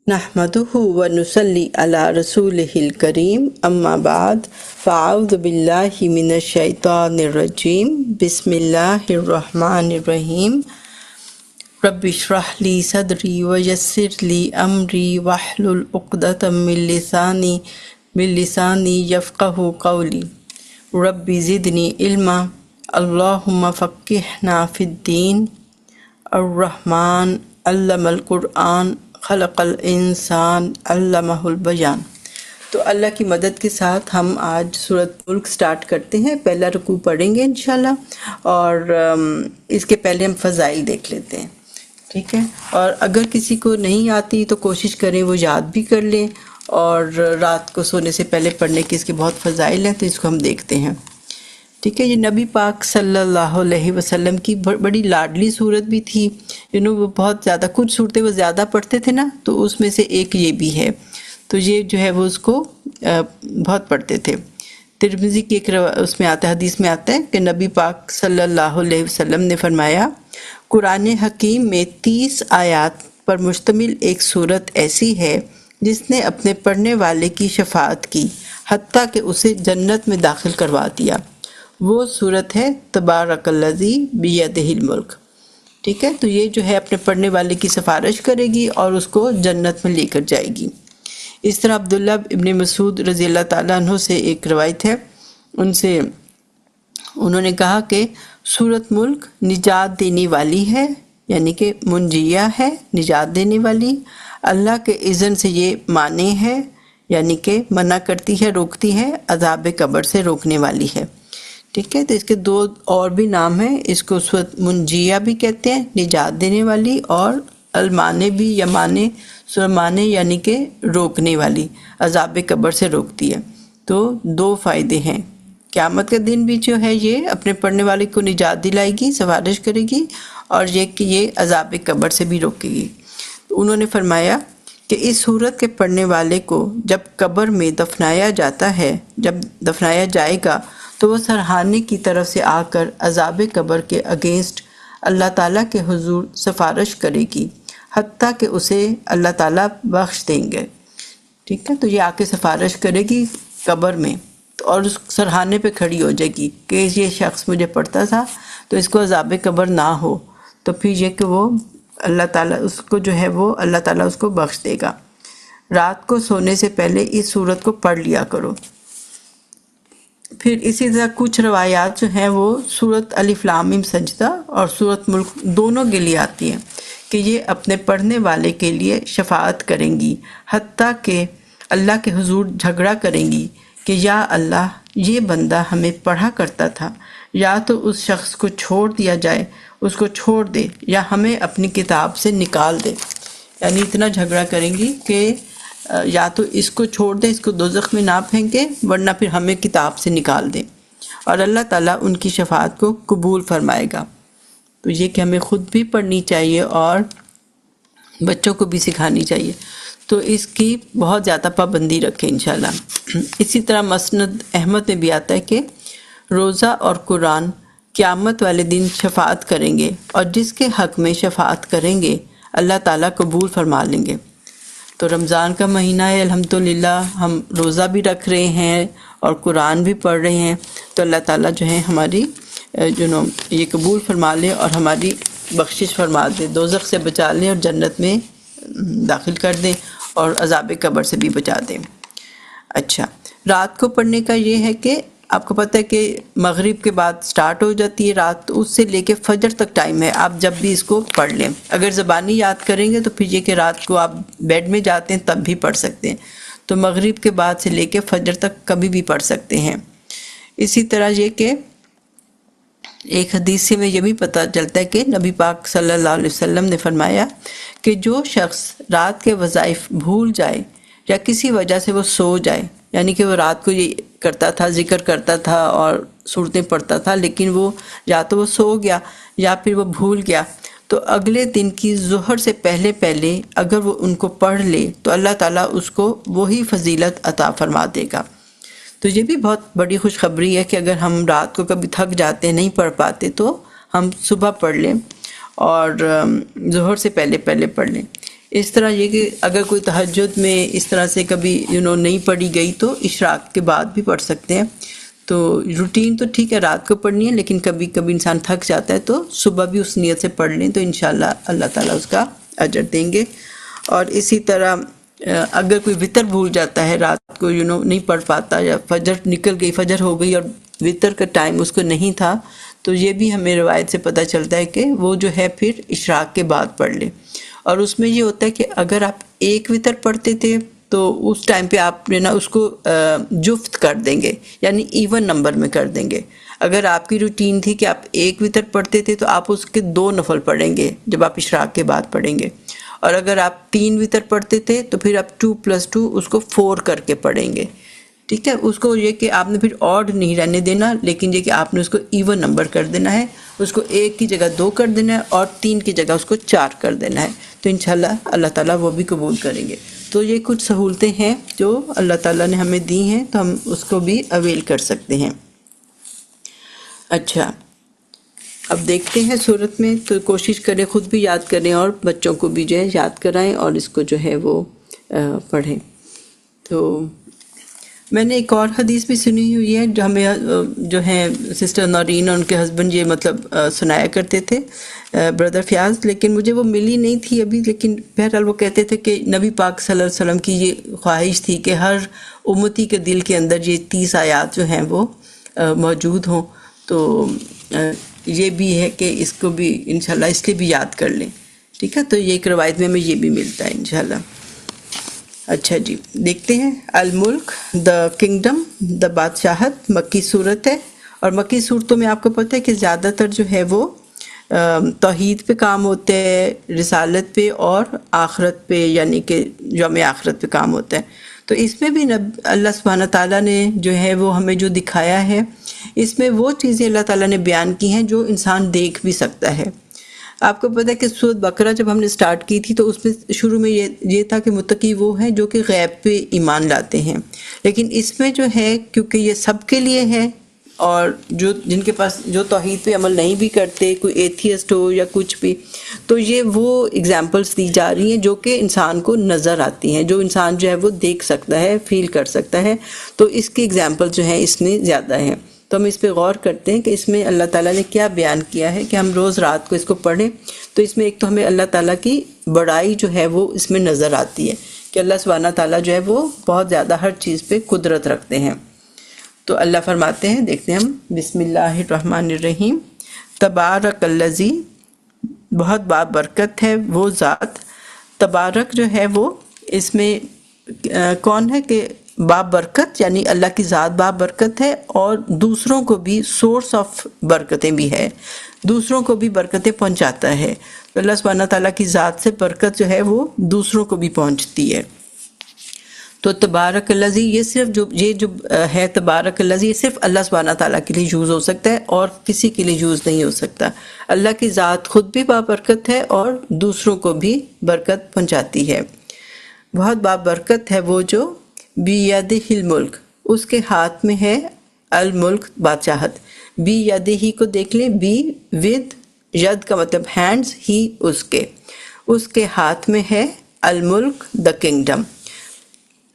نحمدہ و نصلی علی رسولہ الکریم اما بعد فاعوذ باللہ من الشیطان الرجیم بسم اللہ الرحمن الرحیم رب اشرح لی صدری ویسر لی امری واحلل عقدۃ من لسانی یفقہوا قولی رب زدنی علما اللہم فقہنا فی الدین الرحمن علم القرآن خلق الانسان علمہ البیان۔ تو اللہ کی مدد کے ساتھ ہم آج سورۃ ملک سٹارٹ کرتے ہیں۔ پہلا رکوع پڑھیں گے انشاءاللہ، اور اس کے پہلے ہم فضائل دیکھ لیتے ہیں، ٹھیک ہے؟ اور اگر کسی کو نہیں آتی تو کوشش کریں وہ یاد بھی کر لیں، اور رات کو سونے سے پہلے پڑھنے کے اس کے بہت فضائل ہیں، تو اس کو ہم دیکھتے ہیں، ٹھیک ہے؟ یہ نبی پاک صلی اللہ علیہ وسلم کی بڑی لاڈلی صورت بھی تھی، وہ بہت زیادہ، کچھ صورتیں وہ زیادہ پڑھتے تھے نا، تو اس میں سے ایک یہ بھی ہے، تو یہ جو ہے وہ اس کو بہت پڑھتے تھے۔ ترمذی کی ایک اس میں آتا ہے، حدیث میں آتا ہے کہ نبی پاک صلی اللہ علیہ وسلم نے فرمایا، قرآن حکیم میں 30 آیات پر مشتمل ایک صورت ایسی ہے جس نے اپنے پڑھنے والے کی شفاعت کی، حتیٰ کہ اسے جنت میں داخل کروا دیا۔ وہ صورت ہے تبارک الذی بیدہ الملک، ٹھیک ہے؟ تو یہ جو ہے اپنے پڑھنے والے کی سفارش کرے گی اور اس کو جنت میں لے کر جائے گی۔ اس طرح عبداللہ ابن مسعود رضی اللہ تعالیٰ عنہ سے ایک روایت ہے، انہوں نے کہا کہ سورۃ ملک نجات دینے والی ہے، یعنی کہ منجیہ ہے، نجات دینے والی، اللہ کے اذن سے یہ مانع ہے، یعنی کہ منع کرتی ہے، روکتی ہے، عذاب قبر سے روکنے والی ہے، ٹھیک ہے؟ تو اس کے دو اور بھی نام ہیں، اس کو سورۃ منجیہ بھی کہتے ہیں، نجات دینے والی، اور المانع بھی، یا مانع یعنی کہ روکنے والی، عذاب قبر سے روکتی ہے۔ تو دو فائدے ہیں، قیامت کا دن بھی جو ہے یہ اپنے پڑھنے والے کو نجات دلائے گی، سفارش کرے گی، اور یہ کہ یہ عذاب قبر سے بھی روکے گی۔ انہوں نے فرمایا کہ اس سورت کے پڑھنے والے کو جب قبر میں دفنایا جاتا ہے، جب دفنایا جائے گا تو وہ سرہانے کی طرف سے آ کر عذاب قبر کے اگینسٹ اللہ تعالیٰ کے حضور سفارش کرے گی، حتیٰ کہ اسے اللہ تعالیٰ بخش دیں گے، ٹھیک ہے؟ تو یہ آ کے سفارش کرے گی قبر میں، اور اس سرہانے پہ کھڑی ہو جائے گی کہ یہ شخص مجھے پڑھتا تھا تو اس کو عذاب قبر نہ ہو، تو پھر یہ کہ وہ اللہ تعالیٰ اس کو جو ہے وہ اللہ تعالیٰ اس کو بخش دے گا۔ رات کو سونے سے پہلے اس سورت کو پڑھ لیا کرو۔ پھر اسی طرح کچھ روایات جو ہیں وہ سورۃ الف لام میم سجدہ اور سورۃ ملک دونوں کے لیے آتی ہیں کہ یہ اپنے پڑھنے والے کے لیے شفاعت کریں گی، حتیٰ کہ اللہ کے حضور جھگڑا کریں گی کہ یا اللہ، یہ بندہ ہمیں پڑھا کرتا تھا، یا تو اس شخص کو چھوڑ دیا جائے، اس کو چھوڑ دے، یا ہمیں اپنی کتاب سے نکال دے۔ یعنی اتنا جھگڑا کریں گی کہ یا تو اس کو چھوڑ دیں، اس کو دوزخ میں نہ پھینکیں، ورنہ پھر ہمیں کتاب سے نکال دیں، اور اللہ تعالیٰ ان کی شفاعت کو قبول فرمائے گا۔ تو یہ کہ ہمیں خود بھی پڑھنی چاہیے اور بچوں کو بھی سکھانی چاہیے، تو اس کی بہت زیادہ پابندی رکھیں انشاءاللہ۔ اسی طرح مسند احمد میں بھی آتا ہے کہ روزہ اور قرآن قیامت والے دن شفاعت کریں گے، اور جس کے حق میں شفاعت کریں گے اللہ تعالیٰ قبول فرما لیں گے۔ تو رمضان کا مہینہ ہے، الحمدللہ ہم روزہ بھی رکھ رہے ہیں اور قرآن بھی پڑھ رہے ہیں، تو اللہ تعالیٰ جو ہے ہماری یہ قبول فرما لے اور ہماری بخشش فرما دے، دوزخ سے بچا لیں اور جنت میں داخل کر دیں، اور عذاب قبر سے بھی بچا دیں۔ اچھا، رات کو پڑھنے کا یہ ہے کہ آپ کو پتہ ہے کہ مغرب کے بعد سٹارٹ ہو جاتی ہے رات، تو اس سے لے کے فجر تک ٹائم ہے، آپ جب بھی اس کو پڑھ لیں۔ اگر زبانی یاد کریں گے تو پھر یہ کہ رات کو آپ بیڈ میں جاتے ہیں تب بھی پڑھ سکتے ہیں، تو مغرب کے بعد سے لے کے فجر تک کبھی بھی پڑھ سکتے ہیں۔ اسی طرح یہ کہ ایک حدیث سے میں یہ بھی پتہ چلتا ہے کہ نبی پاک صلی اللہ علیہ وسلم نے فرمایا کہ جو شخص رات کے وظائف بھول جائے یا کسی وجہ سے وہ سو جائے، یعنی کہ وہ رات کو یہ کرتا تھا، ذکر کرتا تھا اور صورتیں پڑھتا تھا، لیکن وہ یا تو وہ سو گیا یا پھر وہ بھول گیا، تو اگلے دن کی ظہر سے پہلے اگر وہ ان کو پڑھ لے تو اللہ تعالیٰ اس کو وہی فضیلت عطا فرما دے گا۔ تو یہ بھی بہت بڑی خوشخبری ہے کہ اگر ہم رات کو کبھی تھک جاتے ہیں، نہیں پڑھ پاتے، تو ہم صبح پڑھ لیں اور ظہر سے پہلے پڑھ لیں۔ اس طرح یہ کہ اگر کوئی تہجد میں اس طرح سے کبھی نہیں پڑھی گئی تو اشراق کے بعد بھی پڑھ سکتے ہیں. تو روٹین تو ٹھیک ہے رات کو پڑھنی ہے، لیکن کبھی کبھی انسان تھک جاتا ہے تو صبح بھی اس نیت سے پڑھ لیں تو انشاءاللہ اللہ تعالیٰ اس کا اجر دیں گے. اور اسی طرح اگر کوئی وطر بھول جاتا ہے رات کو نہیں پڑھ پاتا، یا فجر نکل گئی، فجر ہو گئی اور وطر کا ٹائم اس کو نہیں تھا، تو یہ بھی ہمیں روایت سے پتہ چلتا ہے کہ وہ جو ہے پھر اشراق کے بعد پڑھ لے. اور اس میں یہ ہوتا ہے کہ اگر آپ ایک وطر پڑھتے تھے تو اس ٹائم پہ آپ اس کو جفت کر دیں گے، یعنی ایون نمبر میں کر دیں گے. اگر آپ کی روٹین تھی کہ آپ ایک وطر پڑھتے تھے تو آپ اس کے 2 نفل پڑھیں گے جب آپ اشراق کے بعد پڑھیں گے. اور اگر آپ 3 وطر پڑھتے تھے تو پھر آپ 2+2 اس کو 4 کر کے پڑھیں گے. ٹھیک ہے، اس کو یہ کہ آپ نے پھر آڈ نہیں رہنے دینا، لیکن یہ کہ آپ نے اس کو ایون نمبر کر دینا ہے، اس کو 1 کی جگہ 2 کر دینا ہے اور 3 کی جگہ اس کو 4 کر دینا ہے. تو انشاءاللہ اللہ تعالیٰ وہ بھی قبول کریں گے. تو یہ کچھ سہولتیں ہیں جو اللہ تعالیٰ نے ہمیں دی ہیں، تو ہم اس کو بھی اویل کر سکتے ہیں. اچھا، اب دیکھتے ہیں صورت میں، تو کوشش کریں خود بھی یاد کریں اور بچوں کو بھی جو ہے یاد کرائیں اور اس کو جو ہے وہ پڑھیں. تو میں نے ایک اور حدیث بھی سنی ہوئی ہے جو ہمیں جو ہیں سسٹر نورین اور ان کے ہسبینڈ یہ مطلب سنایا کرتے تھے، بردر فیاض، لیکن مجھے وہ ملی نہیں تھی ابھی. لیکن بہرحال وہ کہتے تھے کہ نبی پاک صلی اللہ علیہ وسلم کی یہ خواہش تھی کہ ہر امتی کے دل کے اندر یہ 30 آیات جو ہیں وہ موجود ہوں. تو یہ بھی ہے کہ اس کو بھی انشاءاللہ اس لیے بھی یاد کر لیں. ٹھیک ہے، تو یہ ایک روایت میں ہمیں یہ بھی ملتا ہے انشاءاللہ. اچھا جی، دیکھتے ہیں. الملک، دا کنگڈم، دا بادشاہت، مکی صورت ہے. اور مکی صورتوں میں آپ کو پتہ ہے کہ زیادہ تر جو ہے وہ توحید پہ کام ہوتے ہیں، رسالت پہ اور آخرت پہ، یعنی کہ یوم آخرت پہ کام ہوتا ہے. تو اس میں بھی اللہ سبحانہ تعالیٰ نے جو ہے وہ ہمیں جو دکھایا ہے، اس میں وہ چیزیں اللہ تعالیٰ نے بیان کی ہیں جو انسان دیکھ بھی سکتا ہے. آپ کو پتہ ہے کہ سورۃ بقرہ جب ہم نے سٹارٹ کی تھی تو اس میں شروع میں یہ تھا کہ متقی وہ ہیں جو کہ غیب پہ ایمان لاتے ہیں. لیکن اس میں جو ہے کیونکہ یہ سب کے لیے ہے، اور جن کے پاس جو توحید پہ عمل نہیں بھی کرتے، کوئی ایتھیسٹ ہو یا کچھ بھی، تو یہ وہ اگزامپلس دی جا رہی ہیں جو کہ انسان کو نظر آتی ہیں، جو انسان جو ہے وہ دیکھ سکتا ہے، فیل کر سکتا ہے. تو اس کی اگزامپل جو ہیں اس میں زیادہ ہیں. تو ہم اس پہ غور کرتے ہیں کہ اس میں اللہ تعالیٰ نے کیا بیان کیا ہے کہ ہم روز رات کو اس کو پڑھیں. تو اس میں ایک تو ہمیں اللہ تعالیٰ کی بڑائی جو ہے وہ اس میں نظر آتی ہے کہ اللہ سبحانہ تعالیٰ جو ہے وہ بہت زیادہ ہر چیز پہ قدرت رکھتے ہیں. تو اللہ فرماتے ہیں، دیکھتے ہیں ہم. بسم اللہ الرحمن الرحیم. تبارک الذی، بہت بابرکت ہے وہ ذات. تبارک جو ہے وہ اس میں کون ہے کہ بابرکت، یعنی اللہ کی ذات بابرکت ہے اور دوسروں کو بھی سورس آف برکتیں بھی ہے، دوسروں کو بھی برکتیں پہنچاتا ہے. تو اللہ سبحانہ تعالیٰ کی ذات سے برکت جو ہے وہ دوسروں کو بھی پہنچتی ہے. تو تبارک الذی، یہ صرف جو ہے تبارک الذی، یہ صرف اللہ سبحانہ تعالیٰ کے لیے یوز ہو سکتا ہے اور کسی کے لیے یوز نہیں ہو سکتا. اللہ کی ذات خود بھی بابرکت ہے اور دوسروں کو بھی برکت پہنچاتی ہے. بہت بابرکت ہے وہ جو بیدہ الملک، اس کے ہاتھ میں ہے الملک، بادشاہت. بیدہ کو دیکھ لیں، بی ود، ید کا مطلب ہینڈز، ہی اس کے ہاتھ میں ہے الملک، دا کنگڈم.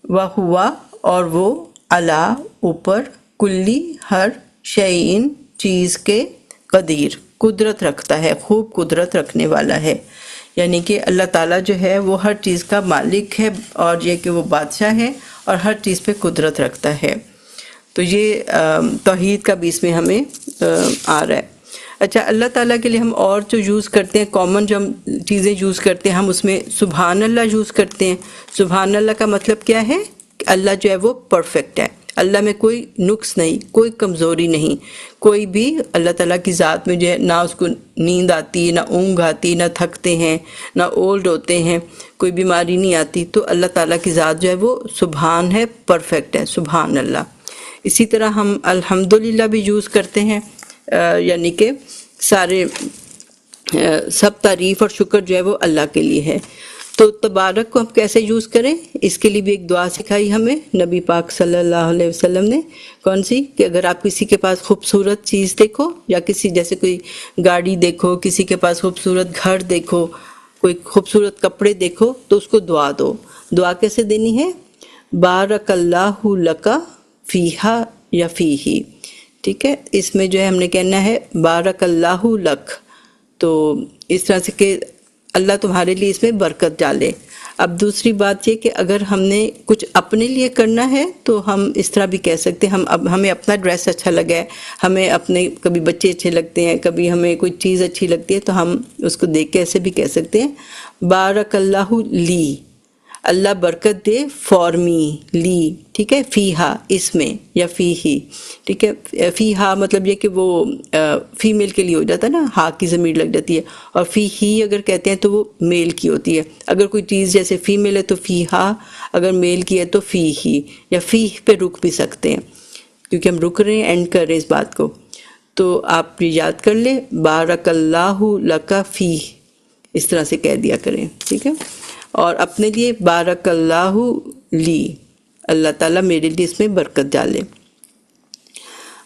وَهُوَ، اور وہ، علا، اوپر، کلی، ہر، شیئن، چیز کے، قدیر، قدرت رکھتا ہے، خوب قدرت رکھنے والا ہے. یعنی کہ اللہ تعالیٰ جو ہے وہ ہر چیز کا مالک ہے، اور یہ کہ وہ بادشاہ ہے اور ہر چیز پہ قدرت رکھتا ہے. تو یہ توحید کا بھی اس میں ہمیں آ رہا ہے. اچھا، اللہ تعالیٰ کے لیے ہم اور جو یوز کرتے ہیں، کامن جو ہم چیزیں یوز کرتے ہیں، ہم اس میں سبحان اللہ یوز کرتے ہیں. سبحان اللہ کا مطلب کیا ہے کہ اللہ جو ہے وہ پرفیکٹ ہے، اللہ میں کوئی نقص نہیں، کوئی کمزوری نہیں، کوئی بھی اللہ تعالیٰ کی ذات میں جو ہے نہ اس کو نیند آتی، نہ اونگ آتی، نہ تھکتے ہیں، نہ اولڈ ہوتے ہیں، کوئی بیماری نہیں آتی. تو اللہ تعالیٰ کی ذات جو ہے وہ سبحان ہے، پرفیکٹ ہے، سبحان اللہ. اسی طرح ہم الحمدللہ بھی یوز کرتے ہیں، یعنی کہ سارے سب تعریف اور شکر جو ہے وہ اللہ کے لیے ہے. تو تبارک کو ہم کیسے یوز کریں، اس کے لیے بھی ایک دعا سکھائی ہمیں نبی پاک صلی اللہ علیہ وسلم نے. کون سی؟ کہ اگر آپ کسی کے پاس خوبصورت چیز دیکھو، یا کسی جیسے کوئی گاڑی دیکھو، کسی کے پاس خوبصورت گھر دیکھو، کوئی خوبصورت کپڑے دیکھو تو اس کو دعا دو. دعا کیسے دینی ہے؟ بارک اللہ لکا فیہا یا فیہی. ٹھیک ہے، اس میں جو ہے ہم نے کہنا ہے بارک اللہ لک، تو اس طرح سے کہ اللہ تمہارے لیے اس میں برکت ڈالے. اب دوسری بات یہ کہ اگر ہم نے کچھ اپنے لیے کرنا ہے تو ہم اس طرح بھی کہہ سکتے ہیں. ہمیں اپنا ڈریس اچھا لگا ہے، ہمیں اپنے کبھی بچے اچھے لگتے ہیں، کبھی ہمیں کوئی چیز اچھی لگتی ہے، تو ہم اس کو دیکھ کے ایسے بھی کہہ سکتے ہیں بارک اللہ لی، اللہ برکت دے فار می، لی. ٹھیک ہے، فیہا اس میں یا فیہی. ٹھیک ہے، فیہا مطلب یہ کہ وہ فیمیل کے لیے ہو جاتا ہے نا، ہا کی ضمیر لگ جاتی ہے، اور فیہی اگر کہتے ہیں تو وہ میل کی ہوتی ہے. اگر کوئی چیز جیسے فیمیل ہے تو فیہا، اگر میل کی ہے تو فیہی، یا فیہ پہ رک بھی سکتے ہیں کیونکہ ہم رک رہے ہیں، اینڈ کر رہے ہیں اس بات کو. تو آپ یہ یاد کر لیں بارک اللہ لکا فیہ، اس طرح سے کہہ دیا کریں. ٹھیک ہے، اور اپنے لیے بارک اللہ لی، اللہ تعالیٰ میرے لیے اس میں برکت ڈالے.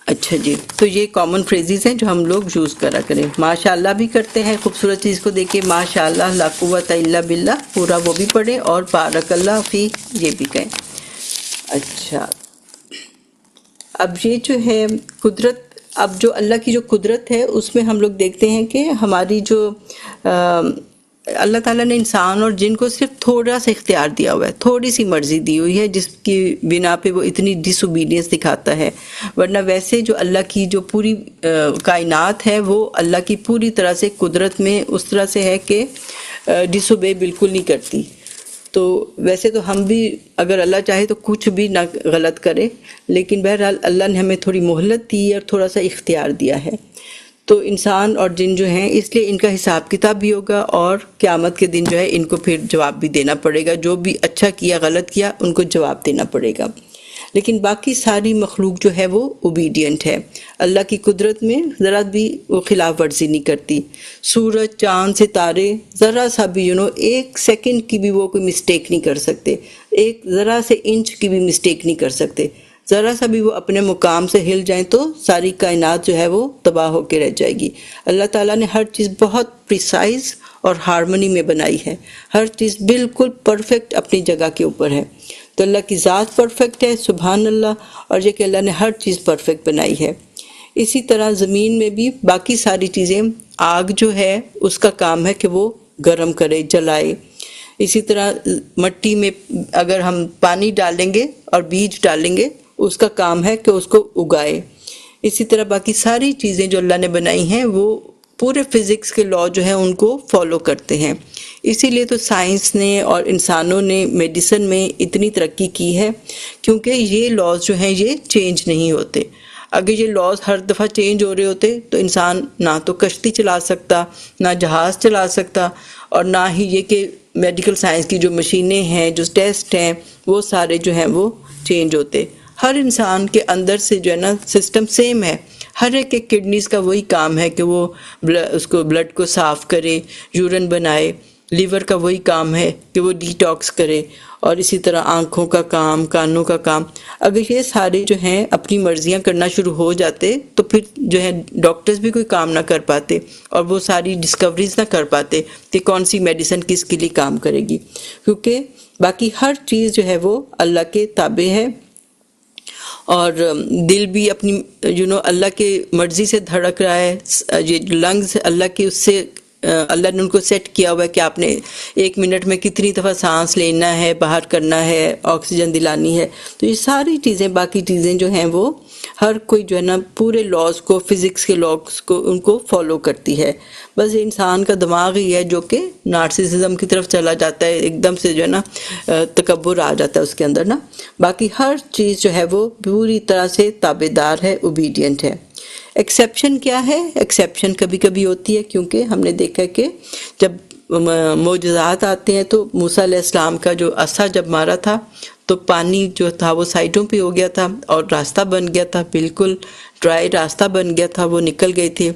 اچھا جی، تو یہ کامن فریزز ہیں جو ہم لوگ یوز کرا کریں. ماشاء اللہ بھی کرتے ہیں، خوبصورت چیز کو دیکھے ماشاء اللہ لا قوت الا باللہ پورا وہ بھی پڑھیں، اور بارک اللہ فی یہ بھی کہیں. اچھا، اب یہ جو ہے قدرت، اب جو اللہ کی جو قدرت ہے اس میں ہم لوگ دیکھتے ہیں کہ ہماری جو اللہ تعالیٰ نے انسان اور جن کو صرف تھوڑا سا اختیار دیا ہوا ہے، تھوڑی سی مرضی دی ہوئی ہے، جس کی بنا پہ وہ اتنی ڈس اوبیڈینس دکھاتا ہے. ورنہ ویسے جو اللہ کی جو پوری کائنات ہے وہ اللہ کی پوری طرح سے قدرت میں اس طرح سے ہے کہ ڈس اوبے بالکل نہیں کرتی. تو ویسے تو ہم بھی اگر اللہ چاہے تو کچھ بھی نہ غلط کرے، لیکن بہرحال اللہ نے ہمیں تھوڑی مہلت دی اور تھوڑا سا اختیار دیا ہے. تو انسان اور جن جو ہیں اس لیے ان کا حساب کتاب بھی ہوگا، اور قیامت کے دن جو ہے ان کو پھر جواب بھی دینا پڑے گا. جو بھی اچھا کیا غلط کیا ان کو جواب دینا پڑے گا. لیکن باقی ساری مخلوق جو ہے وہ اوبیڈینٹ ہے، اللہ کی قدرت میں ذرا بھی وہ خلاف ورزی نہیں کرتی. سورج، چاند، ستارے ذرا سا بھی ایک سیکنڈ کی بھی وہ کوئی مسٹیک نہیں کر سکتے، ایک ذرا سے انچ کی بھی مسٹیک نہیں کر سکتے. ذرا سا بھی وہ اپنے مقام سے ہل جائیں تو ساری کائنات جو ہے وہ تباہ ہو کے رہ جائے گی. اللہ تعالیٰ نے ہر چیز بہت پریسائز اور ہارمونی میں بنائی ہے، ہر چیز بالکل پرفیکٹ اپنی جگہ کے اوپر ہے. تو اللہ کی ذات پرفیکٹ ہے، سبحان اللہ، اور یہ کہ اللہ نے ہر چیز پرفیکٹ بنائی ہے. اسی طرح زمین میں بھی باقی ساری چیزیں، آگ جو ہے اس کا کام ہے کہ وہ گرم کرے، جلائے. اسی طرح مٹی میں اگر ہم پانی ڈالیں گے اور بیج ڈالیں گے اس کا کام ہے کہ اس کو اگائے. اسی طرح باقی ساری چیزیں جو اللہ نے بنائی ہیں وہ پورے فزکس کے لا جو ہیں ان کو فالو کرتے ہیں. اسی لیے تو سائنس نے اور انسانوں نے میڈیسن میں اتنی ترقی کی ہے، کیونکہ یہ لاز جو ہیں یہ چینج نہیں ہوتے. اگر یہ لاز ہر دفعہ چینج ہو رہے ہوتے تو انسان نہ تو کشتی چلا سکتا، نہ جہاز چلا سکتا، اور نہ ہی یہ کہ میڈیکل سائنس کی جو مشینیں ہیں، جو ٹیسٹ ہیں، وہ سارے جو ہیں وہ چینج ہوتے. ہر انسان کے اندر سے جو ہے نا سسٹم سیم ہے. ہر ایک کڈنیز کا وہی کام ہے کہ وہ اس کو بلڈ کو صاف کرے، یورین بنائے. لیور کا وہی کام ہے کہ وہ ڈی ٹاکس کرے. اور اسی طرح آنکھوں کا کام، کانوں کا کام. اگر یہ سارے جو ہیں اپنی مرضیاں کرنا شروع ہو جاتے تو پھر جو ہے ڈاکٹرز بھی کوئی کام نہ کر پاتے، اور وہ ساری ڈسکوریز نہ کر پاتے کہ کون سی میڈیسن کس کے لیے کام کرے گی. کیونکہ باقی ہر چیز جو ہے وہ اللہ کے تابع ہے. اور دل بھی اپنی اللہ کے مرضی سے دھڑک رہا ہے. یہ لنگز اللہ کی اس سے اللہ نے ان کو سیٹ کیا ہوا ہے کہ آپ نے 1 منٹ میں کتنی دفعہ سانس لینا ہے، باہر کرنا ہے، آکسیجن دلانی ہے. تو یہ ساری چیزیں، باقی چیزیں جو ہیں وہ ہر کوئی جو ہے نا پورے لاز کو، فزکس کے لاز کو ان کو فالو کرتی ہے. بس یہ انسان کا دماغ ہی ہے جو کہ نارسسزم کی طرف چلا جاتا ہے، ایک دم سے جو ہے نا تکبر آ جاتا ہے اس کے اندر نا. باقی ہر چیز جو ہے وہ پوری طرح سے تابع دار ہے، اوبیڈینٹ ہے. ایکسیپشن کیا ہے؟ ایکسیپشن کبھی کبھی ہوتی ہے، کیونکہ ہم نے دیکھا کہ جب معجزات آتے ہیں تو موسیٰ علیہ السلام کا جو عصا جب مارا تھا تو پانی جو تھا وہ سائڈوں پہ ہو گیا تھا اور راستہ بن گیا تھا، بالکل ڈرائی راستہ بن گیا تھا، وہ نکل گئے تھے.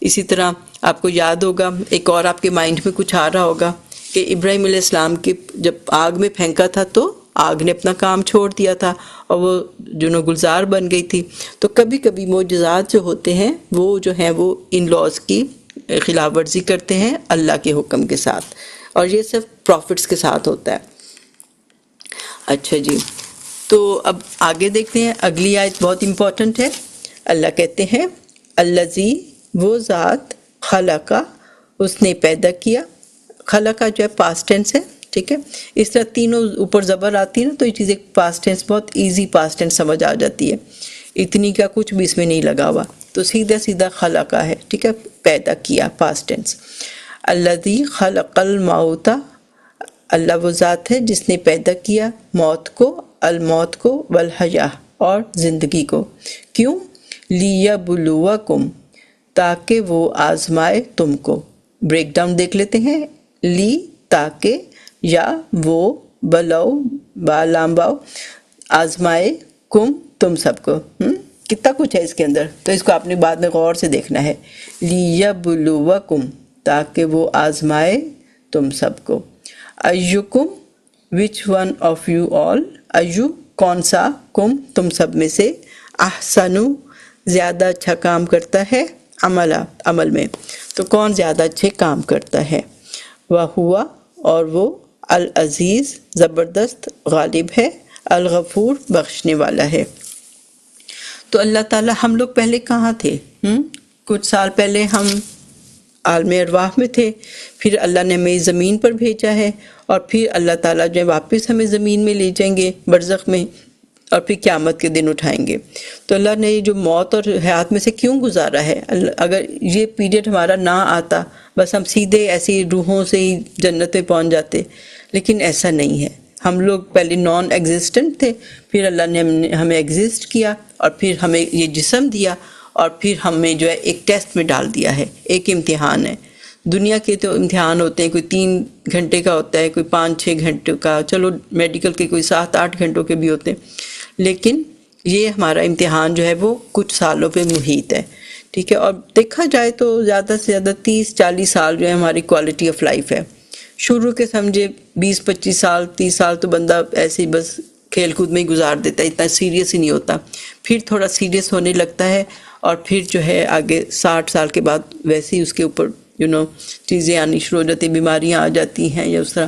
اسی طرح آپ کو یاد ہوگا، ایک اور آپ کے مائنڈ میں کچھ آ رہا ہوگا کہ ابراہیم علیہ السلام کی جب آگ میں پھینکا تھا تو آگ نے اپنا کام چھوڑ دیا تھا اور وہ گلزار بن گئی تھی. تو کبھی کبھی معجزات جو ہوتے ہیں وہ جو ہیں وہ ان لاز کی خلاف ورزی کرتے ہیں اللہ کے حکم کے ساتھ. اور یہ صرف پروفٹس کے ساتھ ہوتا ہے۔ اچھا جی، تو اب آگے دیکھتے ہیں، اگلی آیت بہت امپورٹنٹ ہے۔ اللہ کہتے ہیں الذی، وہ ذات، خلقہ، اس نے پیدا کیا، خلقہ جو ہے پاسٹ ٹینس ہے، ٹھیک ہے، اس طرح تینوں اوپر زبر آتی ہے نا تو یہ چیز ایک پاسٹ ٹینس بہت ایزی پاسٹ ٹینس سمجھ آ جاتی ہے، اتنی کا کچھ بھی اس میں نہیں لگا ہوا، تو سیدھا سیدھا خلقہ ہے، ٹھیک ہے، پیدا کیا پاسٹ ٹینس۔ الذی خلق الموت، اللہ وہ ذات ہے جس نے پیدا کیا موت کو، الموت کو، والحیاہ، اور زندگی کو، کیوں؟ لیبلوکم، تاکہ وہ آزمائے تم کو۔ بریک ڈاؤن دیکھ لیتے ہیں، لی تاکہ، یا وہ، بلو، لام باؤ، آزمائے، کم، تم سب کو۔ کتنا کچھ ہے اس کے اندر، تو اس کو آپ نے بعد میں غور سے دیکھنا ہے۔ لیبلوکم، تاکہ وہ آزمائے تم سب کو۔ ایکم، which one of you all, ایو، کون سا، کم، تم سب میں سے، احسنو، زیادہ اچھا کام کرتا ہے، عمل میں، تو کون زیادہ اچھے کام کرتا ہے، وہوا، اور وہ، العزیز، زبردست، غالب ہے، الغفور، بخشنے والا ہے۔ تو اللہ تعالیٰ، ہم لوگ پہلے کہاں تھے؟ کچھ سال پہلے ہم عالم ارواح میں تھے، پھر اللہ نے ہمیں زمین پر بھیجا ہے، اور پھر اللہ تعالیٰ جو ہے واپس ہمیں زمین میں لے جائیں گے، برزخ میں، اور پھر قیامت کے دن اٹھائیں گے۔ تو اللہ نے جو موت اور حیات میں سے کیوں گزارا ہے؟ اگر یہ پیریڈ ہمارا نہ آتا، بس ہم سیدھے ایسی روحوں سے ہی جنت پہ پہنچ جاتے، لیکن ایسا نہیں ہے۔ ہم لوگ پہلے نان ایگزسٹنٹ تھے، پھر اللہ نے ہمیں ایگزسٹ کیا، اور پھر ہمیں یہ جسم دیا، اور پھر ہمیں جو ہے ایک ٹیسٹ میں ڈال دیا ہے، ایک امتحان ہے۔ دنیا کے تو امتحان ہوتے ہیں، کوئی 3 گھنٹے کا ہوتا ہے، کوئی 5-6 گھنٹے کا، چلو میڈیکل کے کوئی 7-8 گھنٹوں کے بھی ہوتے ہیں، لیکن یہ ہمارا امتحان جو ہے وہ کچھ سالوں پہ محیط ہے، ٹھیک ہے۔ اور دیکھا جائے تو زیادہ سے زیادہ 30-40 سال جو ہے ہماری کوالٹی آف لائف ہے۔ شروع کے سمجھے 20-25 سال 30 سال تو بندہ ایسے ہی بس کھیل کود میں ہی گزار دیتا ہے، اتنا سیریس ہی نہیں ہوتا، پھر تھوڑا سیریس ہونے لگتا ہے، اور پھر جو ہے آگے 60 سال کے بعد ویسے ہی اس کے اوپر چیزیں آنی شروع ہو جاتی، بیماریاں آ جاتی ہیں یا اس طرح۔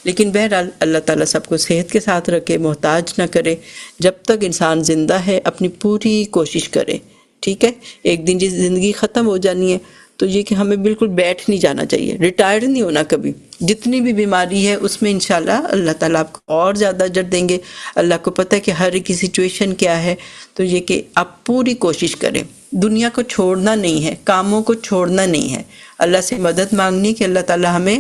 لیکن بہرحال اللہ تعالیٰ سب کو صحت کے ساتھ رکھے، محتاج نہ کرے، جب تک انسان زندہ ہے اپنی پوری کوشش کرے، ٹھیک ہے۔ ایک دن جس زندگی ختم ہو جانی ہے تو یہ کہ ہمیں بالکل بیٹھ نہیں جانا چاہیے، ریٹائر نہیں ہونا کبھی، جتنی بھی بیماری ہے اس میں انشاءاللہ اللہ تعالیٰ آپ کو اور زیادہ اجر دیں گے۔ اللہ کو پتہ ہے کہ ہر ایک کی سچویشن کیا ہے، تو یہ کہ آپ پوری کوشش کریں، دنیا کو چھوڑنا نہیں ہے، کاموں کو چھوڑنا نہیں ہے، اللہ سے مدد مانگنی کہ اللہ تعالیٰ ہمیں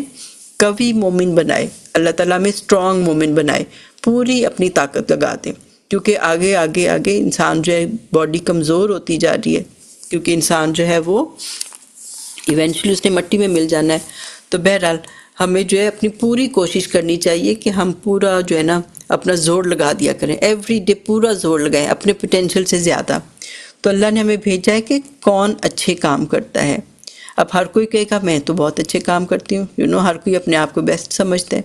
قوی مومن بنائے، اللہ تعالیٰ ہمیں اسٹرانگ مومن بنائے، پوری اپنی طاقت لگا دیں، کیونکہ آگے آگے آگے انسان جو ہے باڈی کمزور ہوتی جا رہی ہے، کیونکہ انسان جو ہے وہ ایونچولی اس نے مٹی میں مل جانا ہے۔ تو بہرحال ہمیں جو ہے اپنی پوری کوشش کرنی چاہیے کہ ہم پورا جو ہے نا اپنا زور لگا دیا کریں، ایوری ڈے پورا زور لگائیں اپنے پوٹینشیل سے زیادہ۔ تو اللہ نے ہمیں بھیجا ہے کہ کون اچھے کام کرتا ہے۔ اب ہر کوئی کہے گا میں تو بہت اچھے کام کرتی ہوں، ہر کوئی اپنے آپ کو بیسٹ سمجھتا ہے۔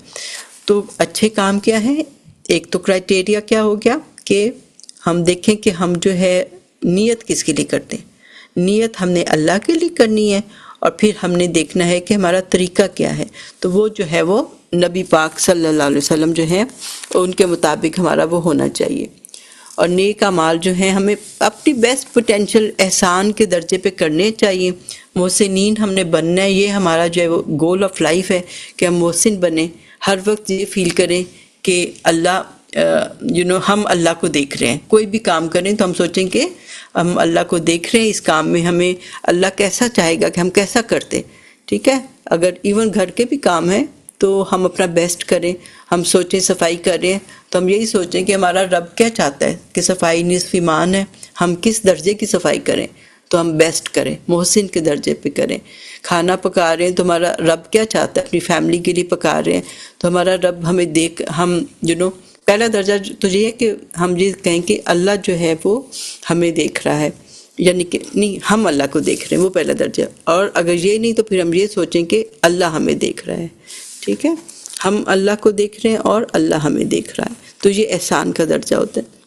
تو اچھے کام کیا ہیں؟ ایک تو کرائٹیریا کیا ہو گیا کہ ہم دیکھیں کہ ہم جو ہے نیت کس کے لیے کرتے ہیں، نیت ہم نے اللہ کے لیے کرنی ہے، اور پھر ہم نے دیکھنا ہے کہ ہمارا طریقہ کیا ہے، تو وہ جو ہے وہ نبی پاک صلی اللہ علیہ وسلم جو ہیں ان کے مطابق ہمارا وہ ہونا چاہیے۔ اور نیک اعمال جو ہیں ہمیں اپنی بیسٹ پوٹینشیل احسان کے درجے پہ کرنے چاہیے، محسنین ہم نے بننا ہے، یہ ہمارا جو ہے وہ گول آف لائف ہے کہ ہم محسن بنیں، ہر وقت یہ فیل کریں کہ اللہ ہم اللہ کو دیکھ رہے ہیں، کوئی بھی کام کریں تو ہم سوچیں کہ ہم اللہ کو دیکھ رہے ہیں، اس کام میں ہمیں اللہ کیسا چاہے گا کہ ہم کیسا کرتے، ٹھیک ہے۔ اگر ایون گھر کے بھی کام ہیں تو ہم اپنا بیسٹ کریں، ہم سوچیں صفائی کر رہے ہیں تو ہم یہی سوچیں کہ ہمارا رب کیا چاہتا ہے کہ صفائی نصف ایمان ہے، ہم کس درجے کی صفائی کریں تو ہم بیسٹ کریں، محسن کے درجے پہ کریں۔ کھانا پکا رہے ہیں تو ہمارا رب کیا چاہتا ہے، اپنی فیملی کے لیے پکا رہے ہیں تو ہمارا رب ہمیں دیکھ، ہم پہلا درجہ تو یہ ہے کہ ہم یہ کہیں کہ اللہ جو ہے وہ ہمیں دیکھ رہا ہے، یعنی کہ نہیں ہم اللہ کو دیکھ رہے ہیں، وہ پہلا درجہ۔ اور اگر یہ نہیں تو پھر ہم یہ سوچیں کہ اللہ ہمیں دیکھ رہا ہے، ٹھیک ہے، ہم اللہ کو دیکھ رہے ہیں اور اللہ ہمیں دیکھ رہا ہے، تو یہ احسان کا درجہ ہوتا ہے،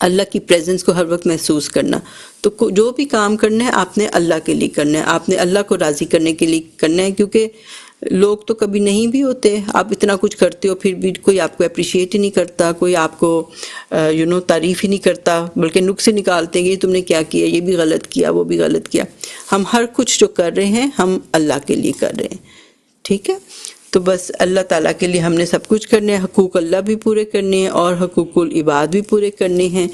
اللہ کی پریزنس کو ہر وقت محسوس کرنا۔ تو جو بھی کام کرنا ہے آپ نے اللہ کے لیے کرنا ہے، آپ نے اللہ کو راضی کرنے کے لیے کرنا ہے، کیونکہ لوگ تو کبھی نہیں بھی ہوتے، آپ اتنا کچھ کرتے ہو پھر بھی کوئی آپ کو اپریشیٹ ہی نہیں کرتا، کوئی آپ کو تعریف ہی نہیں کرتا، بلکہ نقصے نکالتے ہیں کہ تم نے کیا کیا، یہ بھی غلط کیا، وہ بھی غلط کیا۔ ہم ہر کچھ جو کر رہے ہیں ہم اللہ کے لیے کر رہے ہیں، ٹھیک ہے؟ تو بس اللہ تعالیٰ کے لیے ہم نے سب کچھ کرنے ہیں، حقوق اللہ بھی پورے کرنے ہیں اور حقوق العباد بھی پورے کرنے ہیں،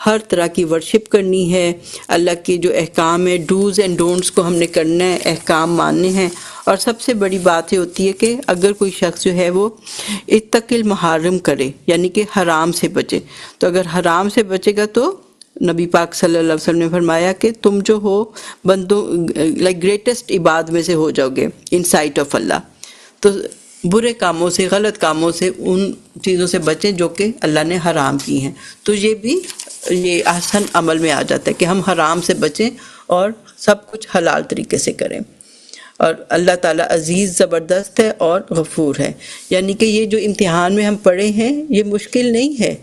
ہر طرح کی ورشپ کرنی ہے، اللہ کے جو احکام ہے، ڈوز اینڈ ڈونٹس کو ہم نے کرنا ہے، احکام ماننے ہیں۔ اور سب سے بڑی بات یہ ہوتی ہے کہ اگر کوئی شخص جو ہے وہ اتق المحارم کرے، یعنی کہ حرام سے بچے، تو اگر حرام سے بچے گا تو نبی پاک صلی اللہ علیہ وسلم نے فرمایا کہ تم جو ہو بندوں لائک گریٹسٹ عباد میں سے ہو جاؤ گے ان سائٹ آف اللہ۔ تو برے کاموں سے، غلط کاموں سے، ان چیزوں سے بچیں جو کہ اللہ نے حرام کی ہیں۔ تو یہ بھی یہ احسن عمل میں آ جاتا ہے کہ ہم حرام سے بچیں اور سب کچھ حلال طریقے سے کریں۔ اور اللہ تعالیٰ عزیز زبردست ہے اور غفور ہے، یعنی کہ یہ جو امتحان میں ہم پڑھے ہیں یہ مشکل نہیں ہے،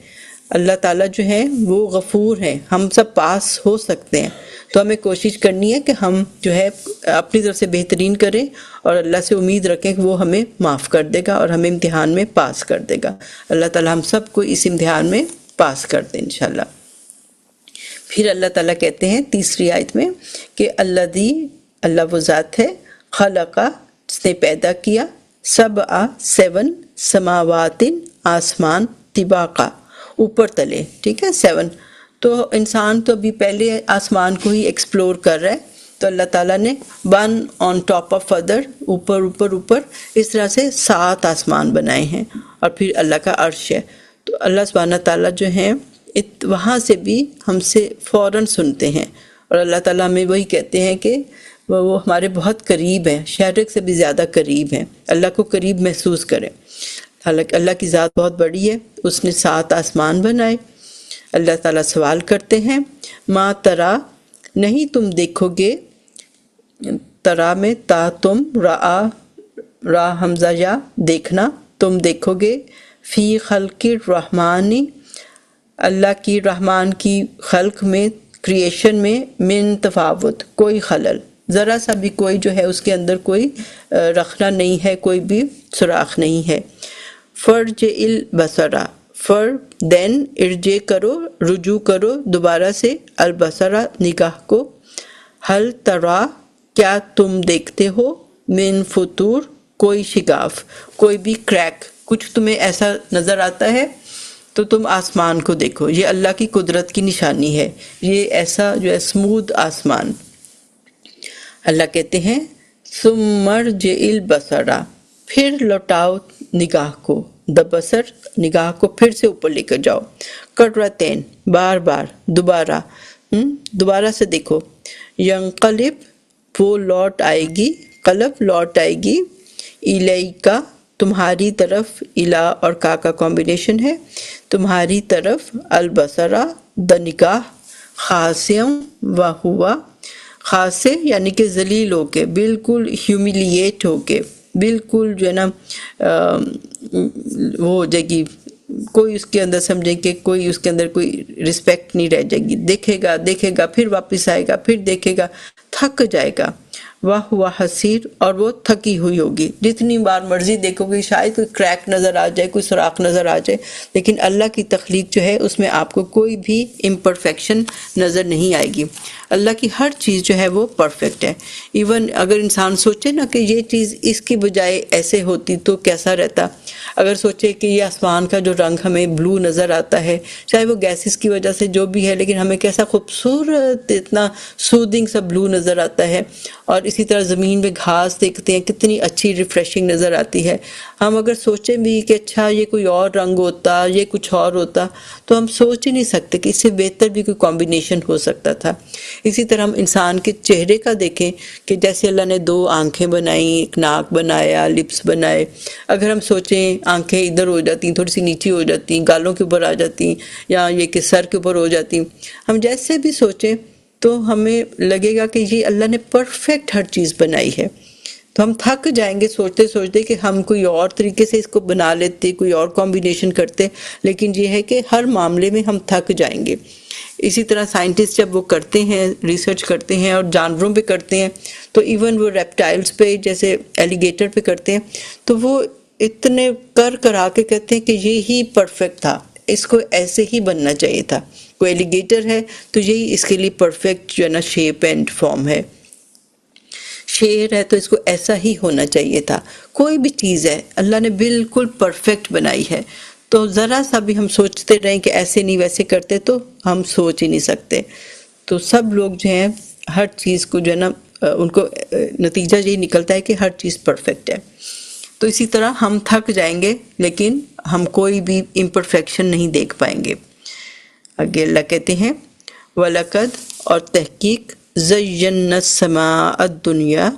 اللہ تعالیٰ جو ہے وہ غفور ہے، ہم سب پاس ہو سکتے ہیں۔ تو ہمیں کوشش کرنی ہے کہ ہم جو ہے اپنی طرف سے بہترین کریں اور اللہ سے امید رکھیں کہ وہ ہمیں معاف کر دے گا اور ہمیں امتحان میں پاس کر دے گا۔ اللہ تعالیٰ ہم سب کو اس امتحان میں پاس کر دیں انشاءاللہ۔ پھر اللہ تعالیٰ کہتے ہیں تیسری آیت میں کہ اللہ وہ ذات ہے، خلقہ جس نے پیدا کیا، سبع 7 سماوات آسمان، طباقہ اوپر تلے، ٹھیک ہے 7۔ تو انسان تو ابھی پہلے آسمان کو ہی ایکسپلور کر رہا ہے، تو اللہ تعالیٰ نے one on top of other, اوپر اوپر اوپر، اس طرح سے 7 آسمان بنائے ہیں، اور پھر اللہ کا عرش ہے۔ تو اللہ سبحانہ تعالیٰ جو ہیں وہاں سے بھی ہم سے فوراً سنتے ہیں، اور اللہ تعالیٰ ہمیں وہی کہتے ہیں کہ وہ ہمارے بہت قریب ہیں، شہرک سے بھی زیادہ قریب ہیں، اللہ کو قریب محسوس کریں۔ حالانکہ اللہ کی ذات بہت بڑی ہے، اس نے 7 آسمان بنائے۔ اللہ تعالیٰ سوال کرتے ہیں، ما ترا، نہیں تم دیکھو گے، ترا میں تا تم، را حمزہ یا دیکھنا، تم دیکھو گے، فی خلق الرحمن، اللہ کی رحمان کی خلق میں، کریشن میں، من تفاوت، کوئی خلل، ذرا سا بھی کوئی جو ہے اس کے اندر کوئی رخنا نہیں ہے، کوئی بھی سوراخ نہیں ہے۔ فرجع البصرا، دین ارجع کرو، رجوع کرو دوبارہ سے، البصرا نگاہ کو، حل ترا، کیا تم دیکھتے ہو، من فطور، کوئی شگاف، کوئی بھی کریک، کچھ تمہیں ایسا نظر آتا ہے تو تم آسمان کو دیکھو، یہ اللہ کی قدرت کی نشانی ہے، یہ ایسا جو ہے اسموتھ آسمان۔ اللہ کہتے ہیں ثم ارجع البصر، پھر لوٹاؤ نگاہ کو، بصر نگاہ کو پھر سے اوپر لے کر جاؤ، کرتین، بار بار، دوبارہ سے دیکھو، ینقلب، وہ لوٹ آئے گی، قلب لوٹ آئے گی، الیکا، تمہاری طرف، الا اور کا کمبینیشن ہے، تمہاری طرف، البصرہ، نگاہ، خاسئم وہوا، خاصے یعنی کہ ذلیل ہو کے، بالکل ہیوملیٹ ہو کے، بالکل جو ہے نا وہ ہو جائے گی، کوئی اس کے اندر سمجھے کہ کوئی اس کے اندر کوئی رسپیکٹ نہیں رہ جائے گی، دیکھے گا پھر واپس آئے گا، پھر دیکھے گا، تھک جائے گا، واہ واہ حسیر، اور وہ تھکی ہوئی ہوگی، جتنی بار مرضی دیکھو گے شاید کوئی کریک نظر آ جائے، کوئی سوراخ نظر آ جائے، لیکن اللہ کی تخلیق جو ہے اس میں آپ کو کوئی بھی امپرفیکشن نظر نہیں آئے گی۔ اللہ کی ہر چیز جو ہے وہ پرفیکٹ ہے۔ ایون اگر انسان سوچے نا کہ یہ چیز اس کی بجائے ایسے ہوتی تو کیسا رہتا، اگر سوچے کہ یہ آسمان کا جو رنگ ہمیں بلو نظر آتا ہے، چاہے وہ گیسز کی وجہ سے جو بھی ہے، لیکن ہمیں کیسا خوبصورت، اتنا سودنگ سا بلو نظر آتا ہے، اور اسی طرح زمین میں گھاس دیکھتے ہیں کتنی اچھی ریفریشنگ نظر آتی ہے۔ ہم اگر سوچیں بھی کہ اچھا یہ کوئی اور رنگ ہوتا، یہ کچھ اور ہوتا، تو ہم سوچ ہی نہیں سکتے کہ اس سے بہتر بھی کوئی کمبینیشن ہو سکتا تھا۔ اسی طرح ہم انسان کے چہرے کا دیکھیں کہ جیسے اللہ نے 2 آنکھیں بنائیں، ایک ناک بنایا، لپس بنائے، اگر ہم سوچیں آنکھیں ادھر ہو جاتی، تھوڑی سی نیچے ہو جاتی، گالوں کے اوپر آ جاتی، یا یہ کہ سر کے اوپر ہو جاتی، ہم جیسے بھی سوچیں تو ہمیں لگے گا کہ یہ اللہ نے پرفیکٹ ہر چیز بنائی ہے، تو ہم تھک جائیں گے سوچتے کہ ہم کوئی اور طریقے سے اس کو بنا لیتے، کوئی اور کمبینیشن کرتے، لیکن یہ ہے کہ ہر معاملے میں ہم تھک جائیں گے۔ اسی طرح سائنٹسٹ جب وہ کرتے ہیں، ریسرچ کرتے ہیں اور جانوروں پہ کرتے ہیں، تو ایون وہ ریپٹائلز پہ جیسے ایلیگیٹر پہ کرتے ہیں، تو وہ اتنے کرا کے کہتے ہیں کہ یہی پرفیکٹ تھا، اس کو ایسے ہی بننا چاہیے تھا. کوئی ایلیگیٹر ہے تو یہی اس کے لیے پرفیکٹ جو ہے نا شیپ اینڈ فارم ہے. شیر ہے تو اس کو ایسا ہی ہونا چاہیے تھا. کوئی بھی چیز ہے اللہ نے بالکل پرفیکٹ بنائی ہے. تو ذرا سا بھی ہم سوچتے رہیں کہ ایسے نہیں ویسے کرتے تو ہم سوچ ہی نہیں سکتے. تو سب لوگ جو ہیں ہر چیز کو جو ہے نا ان کو نتیجہ یہی نکلتا ہے کہ ہر چیز پرفیکٹ ہے. تو اسی طرح ہم تھک جائیں گے لیکن ہم کوئی بھی امپرفیکشن نہیں دیکھ پائیں گے. آگے اللہ کہتے ہیں وَلَقَدْ اور تحقیق زَيَّنَّا السَّمَاءَ الدُّنْيَا،